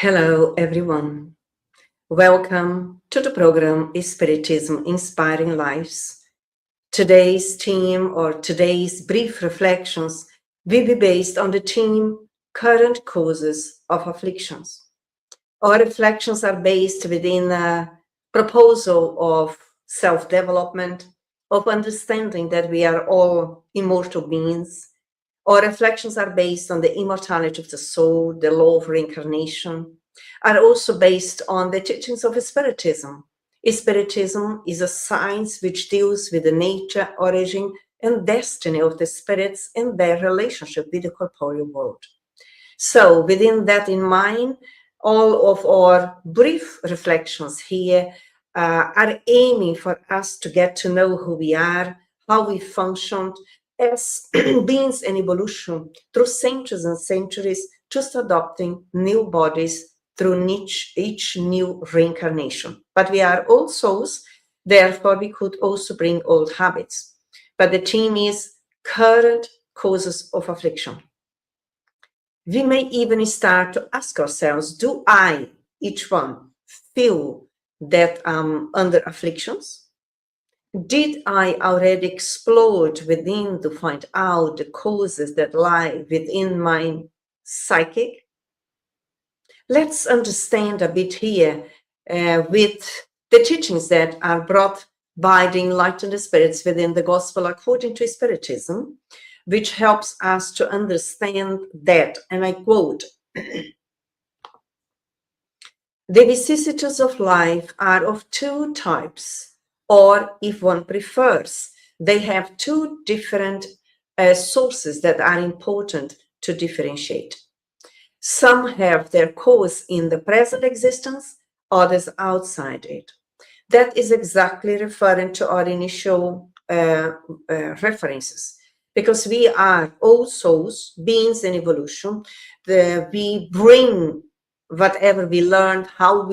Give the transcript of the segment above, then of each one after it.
Hello, everyone. Welcome to the program Spiritism Inspiring Lives. Today's theme or today's brief reflections will be based on the theme Current Causes of Afflictions. Our reflections are based within a proposal of self-development, of understanding that we are all immortal beings. Our reflections are based on the immortality of the soul, the law of reincarnation, are also based on the teachings of Spiritism. Spiritism is a science which deals with the nature, origin, and destiny of the spirits and their relationship with the corporeal world. So, within that in mind, all of our brief reflections here are aiming for us to get to know who we are, how we functioned as beings in evolution through centuries and centuries, just adopting new bodies through each new reincarnation. But we are all souls, therefore we could also bring old habits. But the theme is current causes of affliction. We may even start to ask ourselves, do I, each one, feel that I'm under afflictions? Did I already explore within to find out the causes that lie within my psychic? Let's understand a bit here with the teachings that are brought by the Enlightened Spirits within the Gospel according to Spiritism, which helps us to understand that, and I quote, the vicissitudes of life are of two types, or if one prefers, they have two different sources that are important to differentiate. Some have their cause in the present existence, others outside it. That is exactly referring to our initial references, because we are all souls, beings in evolution. We bring whatever we learned, how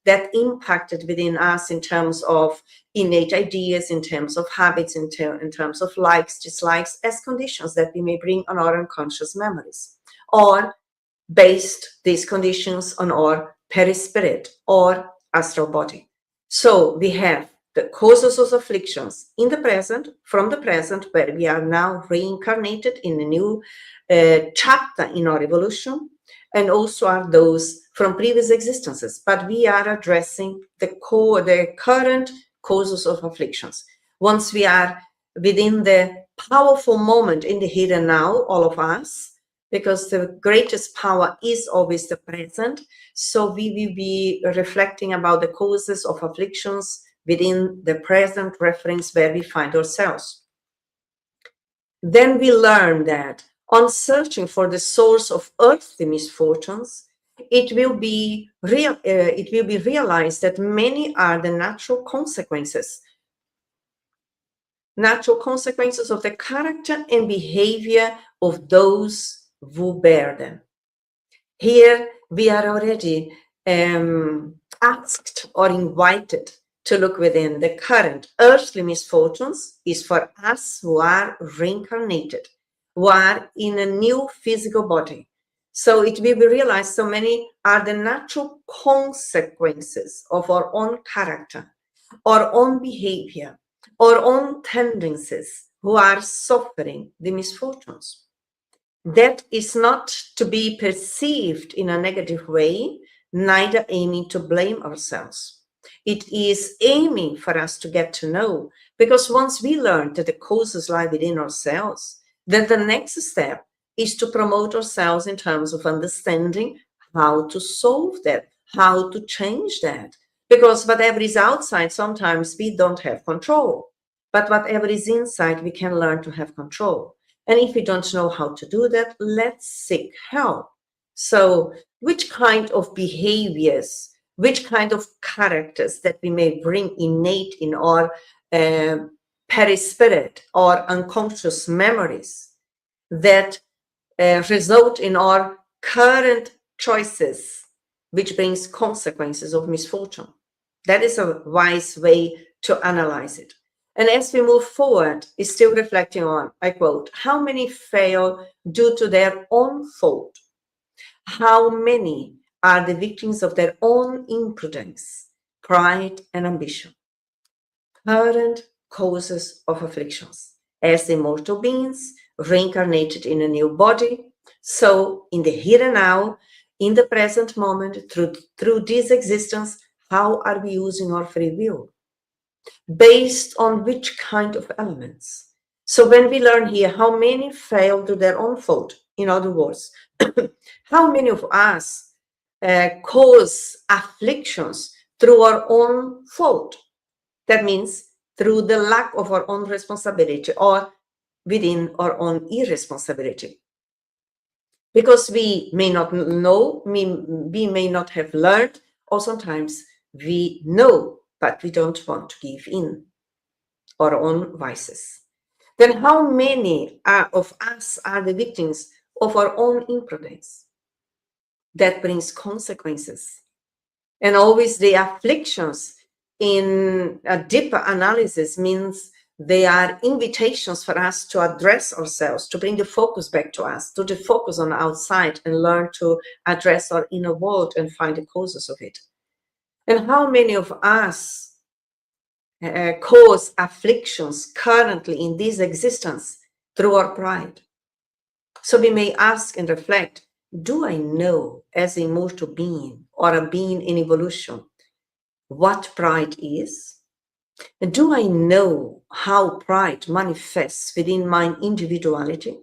that impacted within us in terms of innate ideas, in terms of habits, in terms of likes, dislikes, as conditions that we may bring on our unconscious memories, or based these conditions on our perispirit or astral body. So we have the causes of afflictions in the present, from the present, where we are now reincarnated in a new chapter in our evolution, and also are those from previous existences. But we are addressing the current causes of afflictions. Once we are within the powerful moment in the here and now, all of us, because the greatest power is always the present. So we will be reflecting about the causes of afflictions within the present reference where we find ourselves. Then we learn that on searching for the source of earthly misfortunes, it will be realized that many are the natural consequences of the character and behavior of those who bear them. Here we are already asked or invited to look within. The current earthly misfortunes is for us who are reincarnated, who are in a new physical body. So it will be realized so many are the natural consequences of our own character, our own behavior, our own tendencies who are suffering the misfortunes. That is not to be perceived in a negative way, neither aiming to blame ourselves. It is aiming for us to get to know, because once we learn that the causes lie within ourselves, then the next step is to promote ourselves in terms of understanding how to solve that, how to change that. Because whatever is outside, sometimes we don't have control. But whatever is inside, we can learn to have control. And if we don't know how to do that, let's seek help. So which kind of behaviors, which kind of characters that we may bring innate in our perispirit or unconscious memories that result in our current choices, which brings consequences of misfortune. That is a wise way to analyze it. And as we move forward, is still reflecting on, I quote, how many fail due to their own fault? How many are the victims of their own imprudence, pride, and ambition? Current causes of afflictions. As immortal beings, reincarnated in a new body, so in the here and now, in the present moment, through this existence, how are we using our free will? Based on which kind of elements? So when we learn here how many fail to their own fault, in other words, how many of us cause afflictions through our own fault? That means through the lack of our own responsibility or within our own irresponsibility. Because we may not know, we may not have learned, or sometimes we know, but we don't want to give in our own vices. Then how many of us are the victims of our own imprudence? That brings consequences. And always the afflictions in a deeper analysis means they are invitations for us to address ourselves, to bring the focus back to us, to the focus on the outside and learn to address our inner world and find the causes of it. And how many of us cause afflictions currently in this existence through our pride? So we may ask and reflect, do I know as an immortal being or a being in evolution what pride is? And do I know how pride manifests within my individuality?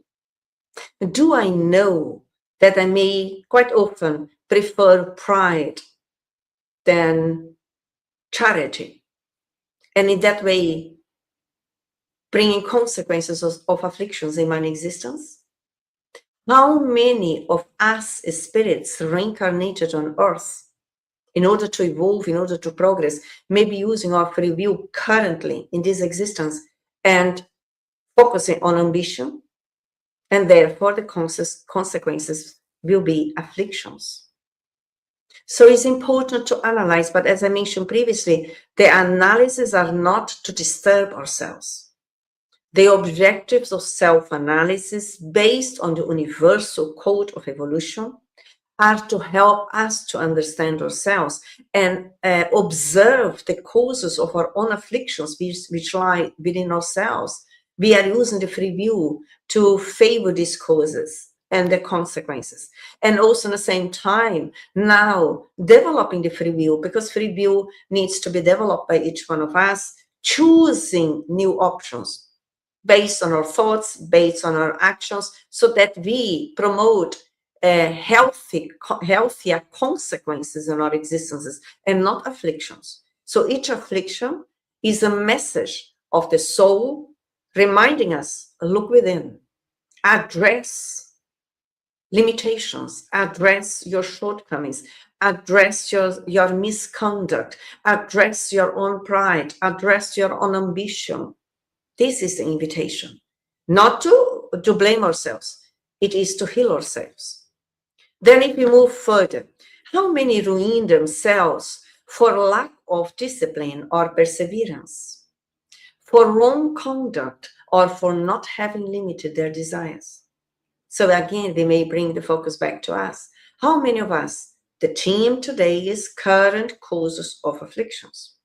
And do I know that I may quite often prefer pride than charity? And in that way, bringing consequences of afflictions in my existence? How many of us spirits reincarnated on earth in order to evolve, in order to progress, may be using our free will currently in this existence and focusing on ambition, and therefore the consequences will be afflictions. So it's important to analyze, but as I mentioned previously, the analyses are not to disturb ourselves. The objectives of self-analysis based on the universal code of evolution are to help us to understand ourselves and observe the causes of our own afflictions which lie within ourselves. We are using the free will to favor these causes and the consequences. And also at the same time, now developing the free will, because free will needs to be developed by each one of us, choosing new options based on our thoughts, based on our actions, so that we promote healthier consequences in our existences and not afflictions. So each affliction is a message of the soul reminding us, look within, address limitations, address your shortcomings, address your misconduct, address your own pride, address your own ambition. This is the invitation, not to blame ourselves. It is to heal ourselves. Then if we move further, how many ruin themselves for lack of discipline or perseverance, for wrong conduct, or for not having limited their desires? So again, we may bring the focus back to us. How many of us, the theme today is current causes of afflictions.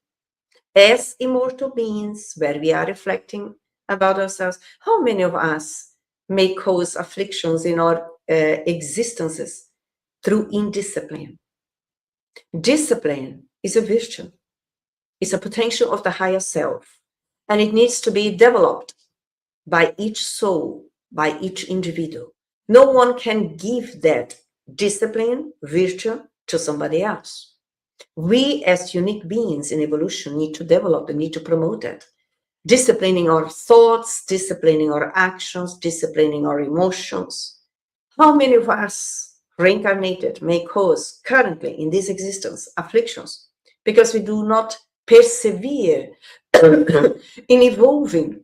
As immortal beings, where we are reflecting about ourselves, how many of us may cause afflictions in our existences through indiscipline? Discipline is a virtue. It's a potential of the higher self, and it needs to be developed by each soul, by each individual. No one can give that discipline, virtue, to somebody else. We as unique beings in evolution need to develop and need to promote that. Disciplining our thoughts, disciplining our actions, disciplining our emotions. How many of us reincarnated may cause currently in this existence afflictions because we do not persevere in evolving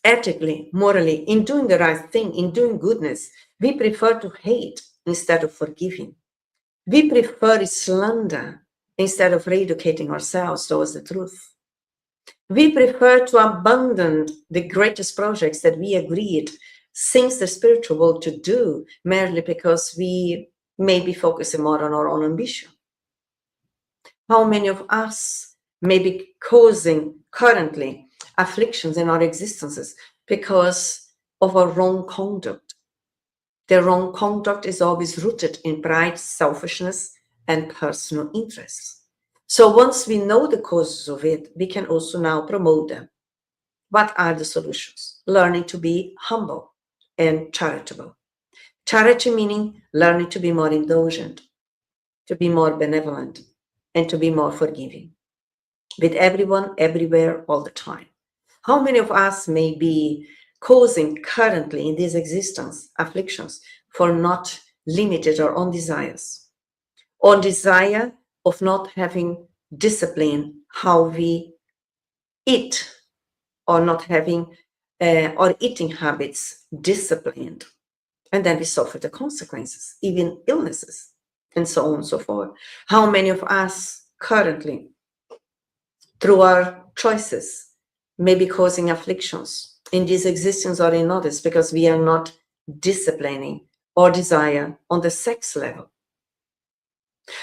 ethically, morally, in doing the right thing, in doing goodness? We prefer to hate instead of forgiving. We prefer slander instead of re-educating ourselves towards the truth. We prefer to abandon the greatest projects that we agreed since the spiritual world to do, merely because we may be focusing more on our own ambition? How many of us may be causing currently afflictions in our existences because of our wrong conduct? The wrong conduct is always rooted in pride, selfishness, and personal interests. So once we know the causes of it, we can also now promote them. What are the solutions? Learning to be humble and charitable. Charity meaning learning to be more indulgent, to be more benevolent, and to be more forgiving with everyone, everywhere, all the time. How many of us may be causing currently in this existence afflictions for not limited our own desires, or desire of not having discipline how we eat, or not having our eating habits disciplined, and then we suffer the consequences, even illnesses, and so on and so forth. How many of us currently, through our choices, may be causing afflictions in this existence or in others because we are not disciplining our desire on the sex level?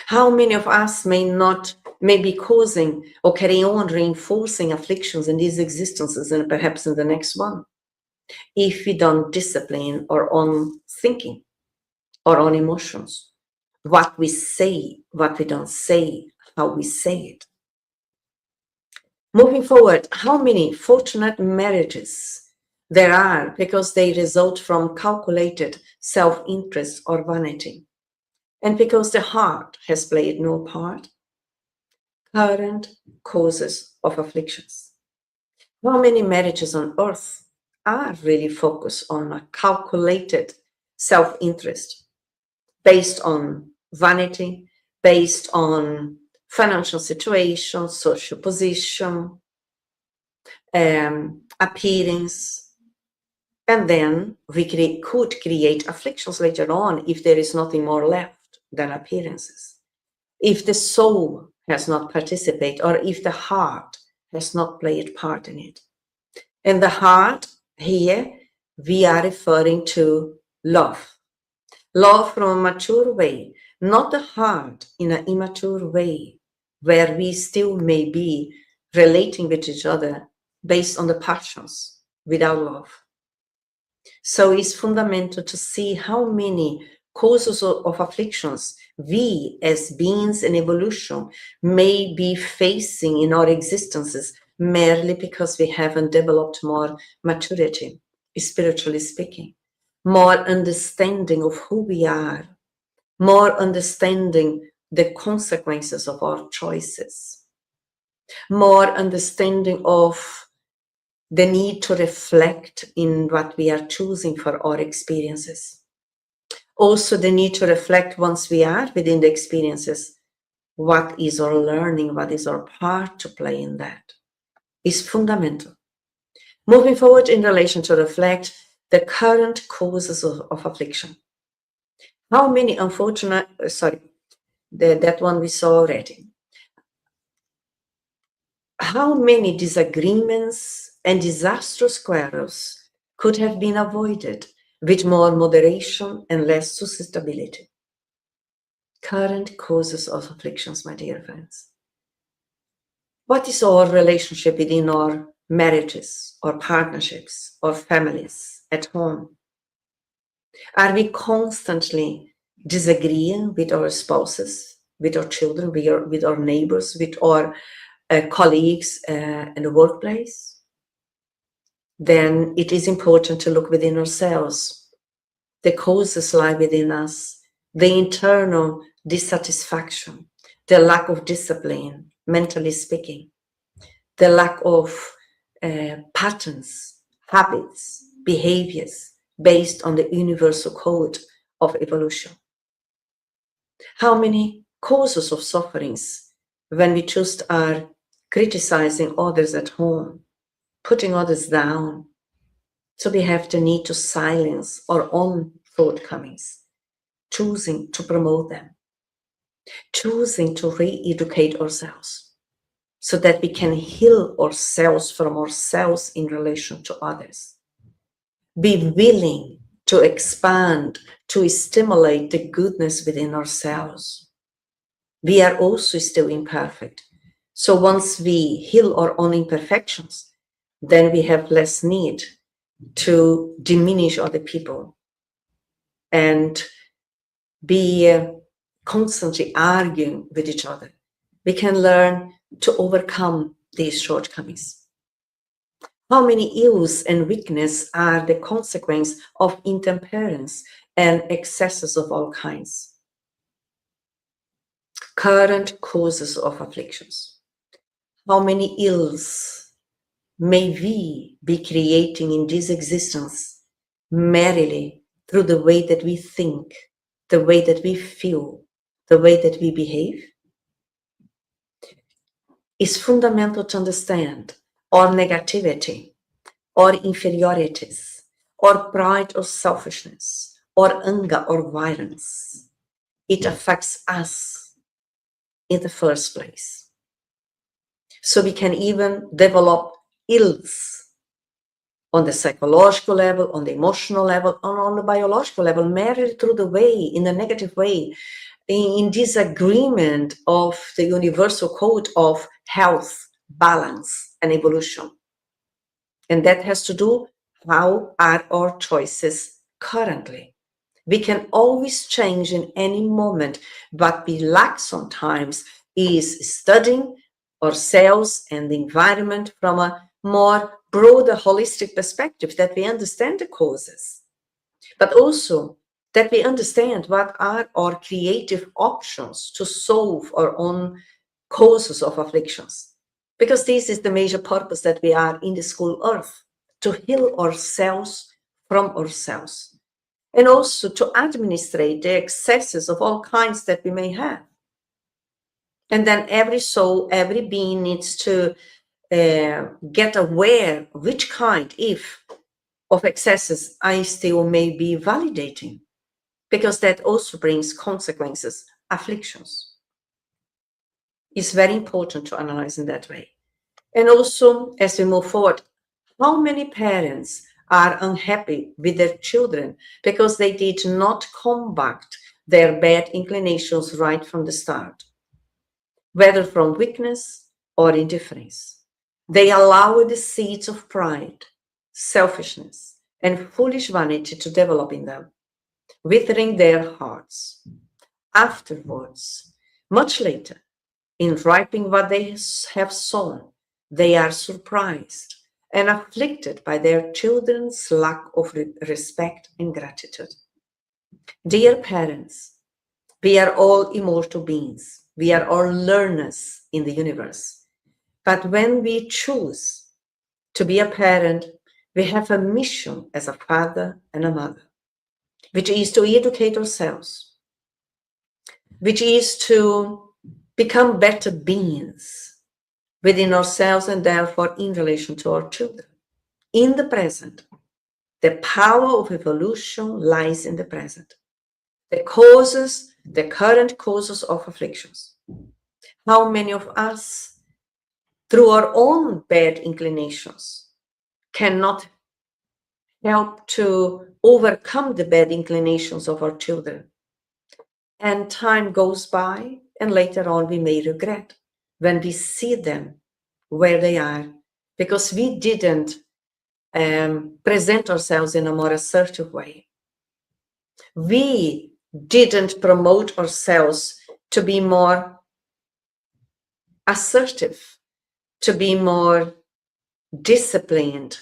How many of us may be causing or carry on reinforcing afflictions in these existences and perhaps in the next one, if we don't discipline our own thinking, our own emotions, what we say, what we don't say, how we say it? Moving forward, how many fortunate marriages there are because they result from calculated self-interest or vanity, and because the heart has played no part? Current causes of afflictions. How many marriages on earth are really focused on a calculated self-interest based on vanity, based on financial situation, social position, appearance, and then we could create afflictions later on if there is nothing more left than appearances. If the soul has not participated, or if the heart has not played part in it. And the heart here, we are referring to love. Love from a mature way, not the heart in an immature way, where we still may be relating with each other based on the passions without love. So it's fundamental to see how many causes of afflictions we as beings in evolution may be facing in our existences merely because we haven't developed more maturity, spiritually speaking, more understanding of who we are, more understanding the consequences of our choices, more understanding of the need to reflect in what we are choosing for our experiences. Also, the need to reflect once we are within the experiences, what is our learning, what is our part to play in that, is fundamental. Moving forward in relation to reflect the current causes of affliction. How many unfortunate, that one we saw already. How many disagreements and disastrous quarrels could have been avoided with more moderation and less susceptibility? Current causes of afflictions, my dear friends. What is our relationship within our marriages, or partnerships, or families at home? Are we constantly disagreeing with our spouses, with our children, with our neighbors, with our colleagues in the workplace? Then it is important to look within ourselves. The causes lie within us, the internal dissatisfaction, the lack of discipline, mentally speaking, the lack of patterns, habits, behaviors based on the universal code of evolution. How many causes of sufferings when we just are criticizing others at home, putting others down, so we have the need to silence our own shortcomings, choosing to promote them, choosing to re-educate ourselves so that we can heal ourselves from ourselves in relation to others. Be willing to expand, to stimulate the goodness within ourselves. We are also still imperfect. So once we heal our own imperfections, then we have less need to diminish other people and be constantly arguing with each other. We can learn to overcome these shortcomings. How many ills and weakness are the consequence of intemperance and excesses of all kinds? Current causes of afflictions. How many ills may we be creating in this existence merely through the way that we think, the way that we feel, the way that we behave? It's fundamental to understand our negativity, or inferiorities, or pride or selfishness, or anger or violence. It affects us in the first place. So we can even develop ills on the psychological level, on the emotional level, and on the biological level, merely through the way, in a negative way, in disagreement of the universal code of health, balance, and evolution. And that has to do how are our choices currently. We can always change in any moment. What we lack sometimes is studying ourselves and the environment from a more broader, holistic perspective, that we understand the causes, but also that we understand what are our creative options to solve our own causes of afflictions. Because this is the major purpose that we are in the school earth, to heal ourselves from ourselves, and also to administrate the excesses of all kinds that we may have. And then every soul, every being needs to get aware which kind, if of excesses, I still may be validating, because that also brings consequences, afflictions. It's very important to analyze in that way. And also, as we move forward, how many parents are unhappy with their children because they did not combat their bad inclinations right from the start, whether from weakness or indifference? They allow the seeds of pride, selfishness, and foolish vanity to develop in them, withering their hearts. Afterwards, much later, in reaping what they have sown, they are surprised and afflicted by their children's lack of respect and gratitude. Dear parents, we are all immortal beings. We are all learners in the universe. But when we choose to be a parent, we have a mission as a father and a mother, which is to educate ourselves, which is to become better beings within ourselves and therefore in relation to our children. In the present, the power of evolution lies in the present. The causes, the current causes of afflictions. How many of us, through our own bad inclinations, cannot help to overcome the bad inclinations of our children? And time goes by, and later on we may regret when we see them where they are, because we didn't present ourselves in a more assertive way. We didn't promote ourselves to be more assertive, to be more disciplined,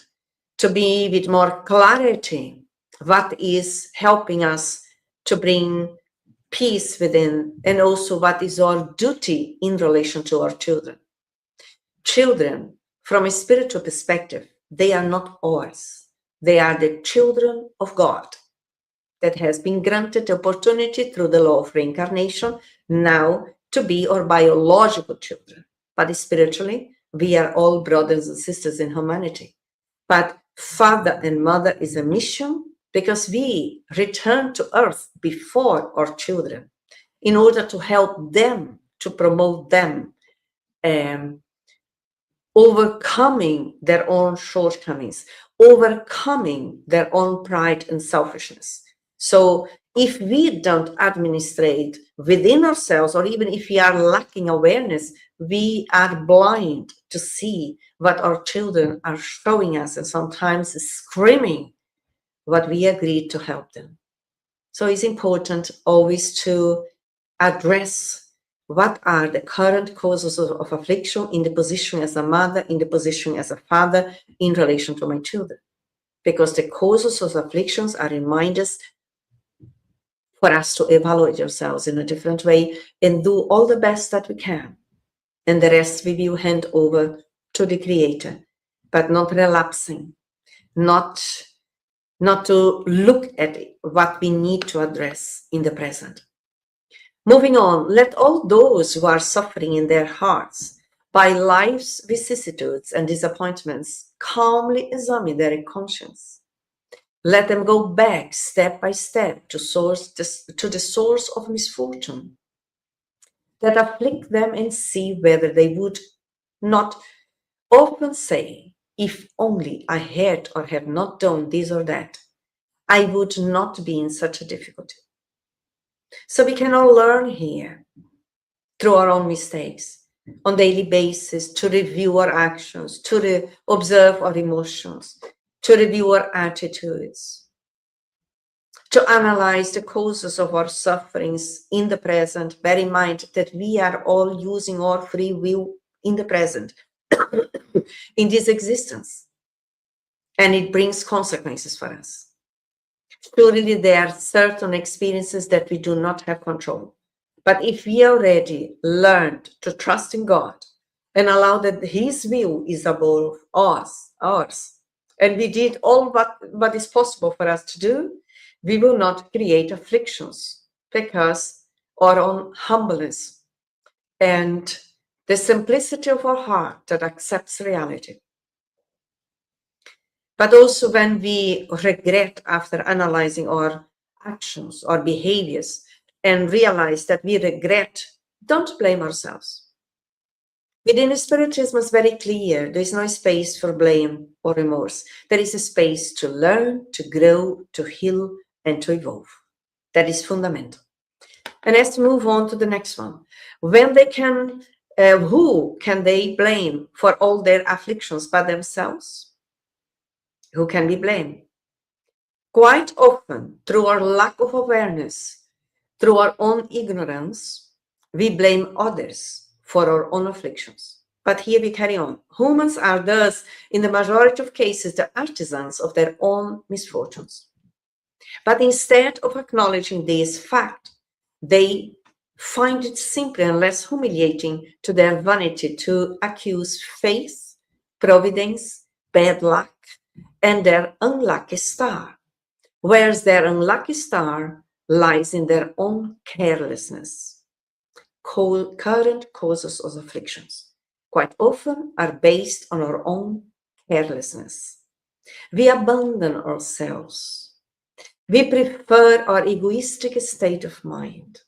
to be with more clarity, what is helping us to bring peace within, and also what is our duty in relation to our children. Children, from a spiritual perspective, they are not ours. They are the children of God that has been granted the opportunity through the law of reincarnation now to be our biological children. But spiritually, we are all brothers and sisters in humanity. But father and mother is a mission, because we return to earth before our children in order to help them, to promote them, overcoming their own shortcomings, overcoming their own pride and selfishness. So if we don't administrate within ourselves, or even if we are lacking awareness, we are blind to see what our children are showing us, and sometimes screaming what we agreed to help them. So it's important always to address what are the current causes of affliction in the position as a mother, in the position as a father, in relation to my children. Because the causes of afflictions are reminders for us to evaluate ourselves in a different way and do all the best that we can. And the rest we will hand over to the Creator, but not relapsing, not to look at what we need to address in the present. Moving on, let all those who are suffering in their hearts by life's vicissitudes and disappointments calmly examine their conscience. Let them go back step by step to the source of misfortune that afflict them, and see whether they would not often say, if only I had or have not done this or that, I would not be in such a difficulty. So we can all learn here through our own mistakes on daily basis, to review our actions, to observe our emotions, to review our attitudes, to analyze the causes of our sufferings in the present. Bear in mind that we are all using our free will in the present, in this existence, and it brings consequences for us. Surely there are certain experiences that we do not have control. But if we already learned to trust in God and allow that His will is above ours, and we did all what is possible for us to do, we will not create afflictions, because our own humbleness and the simplicity of our heart that accepts reality. But also when we regret after analyzing our actions or behaviors and realize that we regret, don't blame ourselves. Within Spiritism, it's very clear, there is no space for blame or remorse. There is a space to learn, to grow, to heal, and to evolve. That is fundamental. And let's move on to the next one. When they can, who can they blame for all their afflictions but themselves? Who can be blamed? Quite often, through our lack of awareness, through our own ignorance, we blame others for our own afflictions. But here we carry on. Humans are thus, in the majority of cases, the artisans of their own misfortunes. But instead of acknowledging this fact, they find it simpler and less humiliating to their vanity to accuse faith, providence, bad luck, and their unlucky star, whereas their unlucky star lies in their own carelessness. Current causes of afflictions quite often are based on our own carelessness. We abandon ourselves. We prefer our egoistic state of mind.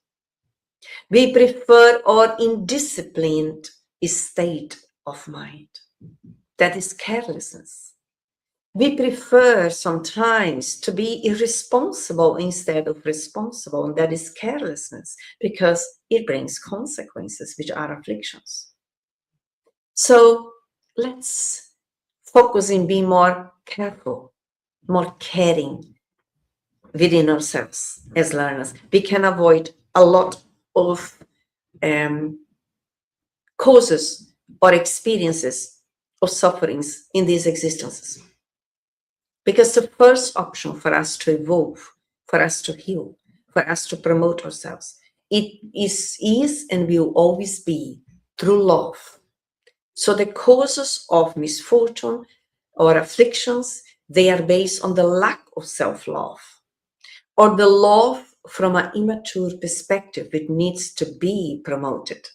We prefer our indisciplined state of mind. That is carelessness. We prefer sometimes to be irresponsible instead of responsible, and that is carelessness, because it brings consequences, which are afflictions. So let's focus in being more careful, more caring within ourselves as learners. We can avoid a lot of causes or experiences of sufferings in these existences. Because the first option for us to evolve, for us to heal, for us to promote ourselves, it is and will always be through love. So the causes of misfortune or afflictions, they are based on the lack of self-love, or the love from an immature perspective, which needs to be promoted.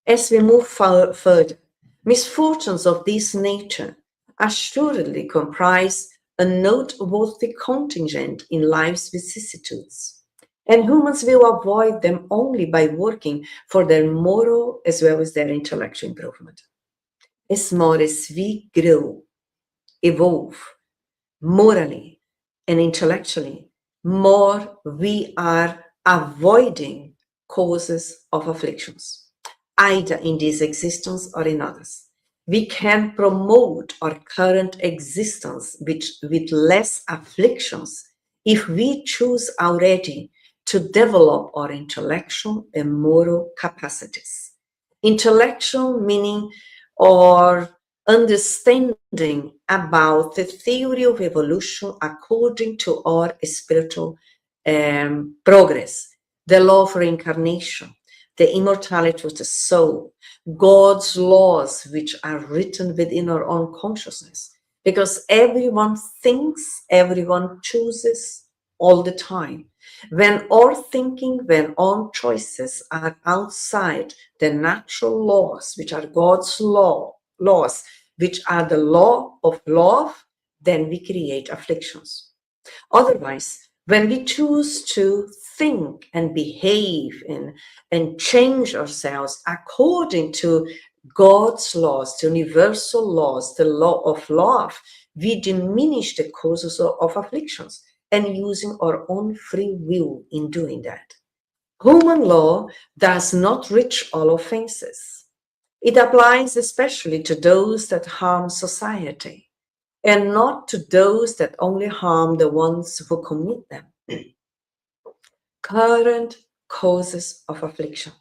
As we move further, misfortunes of this nature assuredly comprise a noteworthy contingent in life's vicissitudes, and humans will avoid them only by working for their moral as well as their intellectual improvement. As more as we grow, evolve, morally and intellectually, more we are avoiding causes of afflictions, either in this existence or in others. We can promote our current existence with less afflictions if we choose already to develop our intellectual and moral capacities. Intellectual meaning our understanding about the theory of evolution according to our spiritual progress, the law of reincarnation, the immortality of the soul, God's laws which are written within our own consciousness. Because everyone thinks, everyone chooses all the time. When our thinking, when our choices are outside the natural laws, which are God's laws, which are the law of love, then we create afflictions. Otherwise, when we choose to think and behave and change ourselves according to God's laws, the universal laws, the law of love, we diminish the causes of afflictions and using our own free will in doing that. Human law does not reach all offenses. It applies especially to those that harm society, and not to those that only harm the ones who commit them. Current causes of affliction.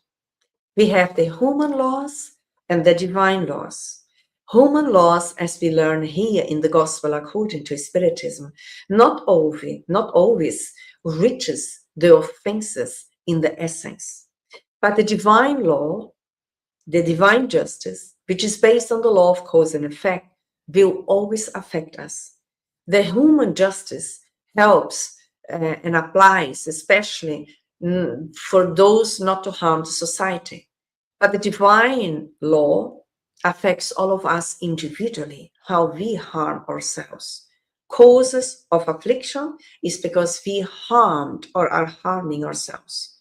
We have the human laws and the divine laws. Human laws, as we learn here in the Gospel according to Spiritism, not always reaches the offenses in the essence. But the divine law, the divine justice, which is based on the law of cause and effect, will always affect us. The human justice helps and applies, especially for those not to harm the society. But the divine law affects all of us individually, how we harm ourselves. Causes of affliction is because we harmed or are harming ourselves.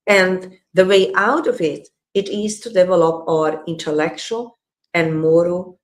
And the way out of it is to develop our intellectual and moral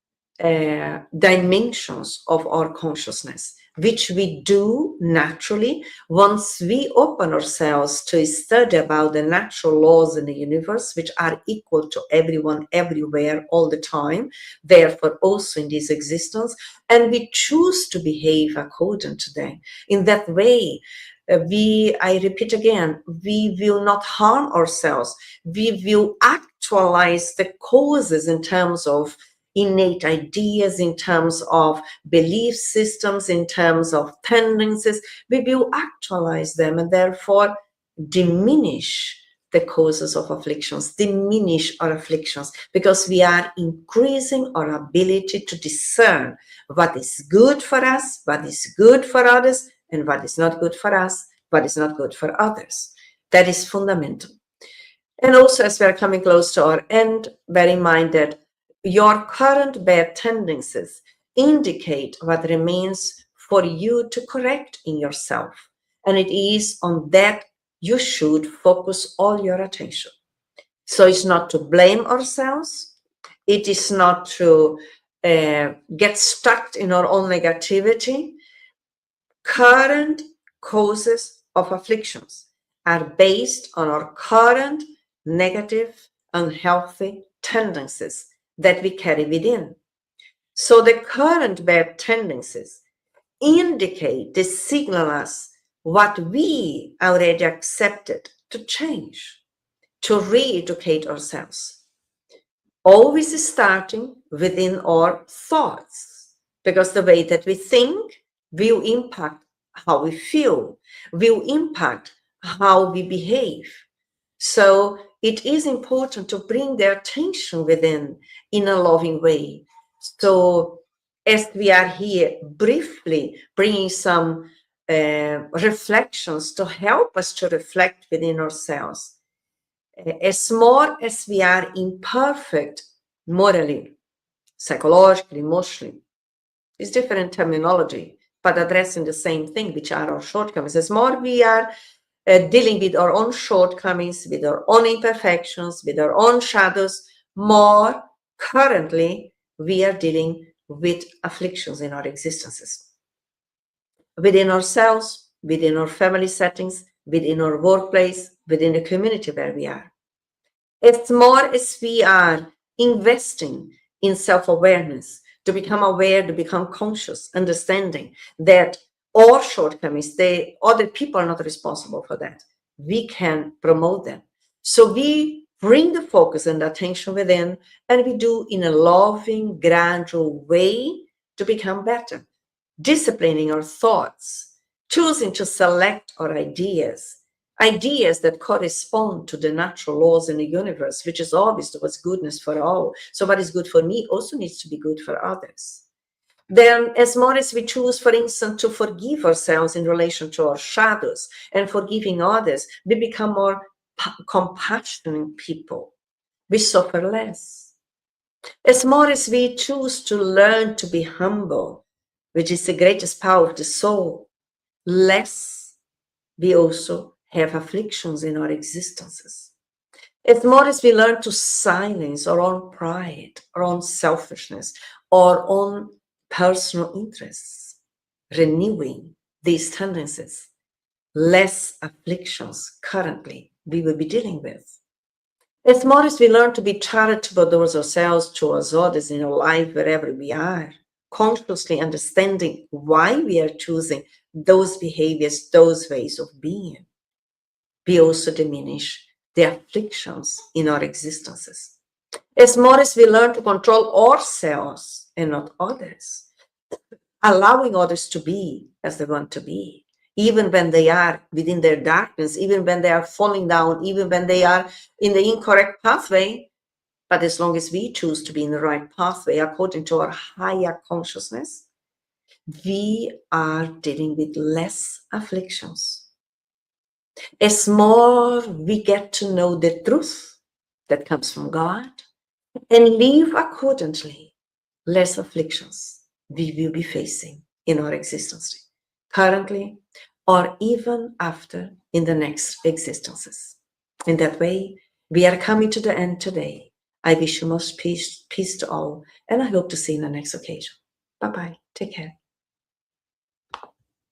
dimensions of our consciousness, which we do naturally once we open ourselves to study about the natural laws in the universe, which are equal to everyone, everywhere, all the time, therefore also in this existence, and we choose to behave according to them. In that way, I repeat again, we will not harm ourselves. We will actualize the causes in terms of innate ideas, in terms of belief systems, in terms of tendencies. We will actualize them and therefore diminish the causes of afflictions, diminish our afflictions, because we are increasing our ability to discern what is good for us, what is good for others, and what is not good for us, what is not good for others. That is fundamental. And also, as we are coming close to our end, bear in mind that your current bad tendencies indicate what remains for you to correct in yourself. And it is on that you should focus all your attention. So it's not to blame ourselves. It is not to get stuck in our own negativity. Current causes of afflictions are based on our current negative, unhealthy tendencies that we carry within. So the current bad tendencies indicate, they signal us what we already accepted to change, to re-educate ourselves. Always starting within our thoughts, because the way that we think will impact how we feel, will impact how we behave. So it is important to bring the attention within in a loving way. So as we are here briefly bringing some reflections to help us to reflect within ourselves, as more as we are imperfect morally, psychologically, emotionally, it's different terminology, but addressing the same thing, which are our shortcomings. As more we are dealing with our own shortcomings, with our own imperfections, with our own shadows, more currently we are dealing with afflictions in our existences. within ourselves, within our family settings, within our workplace, within the community where we are. As more as we are investing in self-awareness, to become aware, to become conscious, understanding that our shortcomings, other people are not responsible for that. We can promote them. So we bring the focus and attention within, and we do in a loving, gradual way to become better, disciplining our thoughts, choosing to select our ideas that correspond to the natural laws in the universe, which is always towards goodness for all. So what is good for me also needs to be good for others. Then, as more as we choose, for instance, to forgive ourselves in relation to our shadows and forgiving others, we become more compassionate people. We suffer less. As more as we choose to learn to be humble, which is the greatest power of the soul, less we also have afflictions in our existences. As more as we learn to silence our own pride, our own selfishness, our own personal interests, renewing these tendencies, less afflictions currently we will be dealing with. As more as we learn to be charitable towards ourselves, towards others in our life, wherever we are, consciously understanding why we are choosing those behaviors, those ways of being, we also diminish the afflictions in our existences. As more as we learn to control ourselves and not others, allowing others to be as they want to be, even when they are within their darkness, even when they are falling down, even when they are in the incorrect pathway, but as long as we choose to be in the right pathway according to our higher consciousness, we are dealing with less afflictions. As more we get to know the truth that comes from God and live accordingly, less afflictions we will be facing in our existence, currently or even after in the next existences. In that way, we are coming to the end today. I wish you most peace to all, and I hope to see you in the next occasion. Bye-bye. Take care.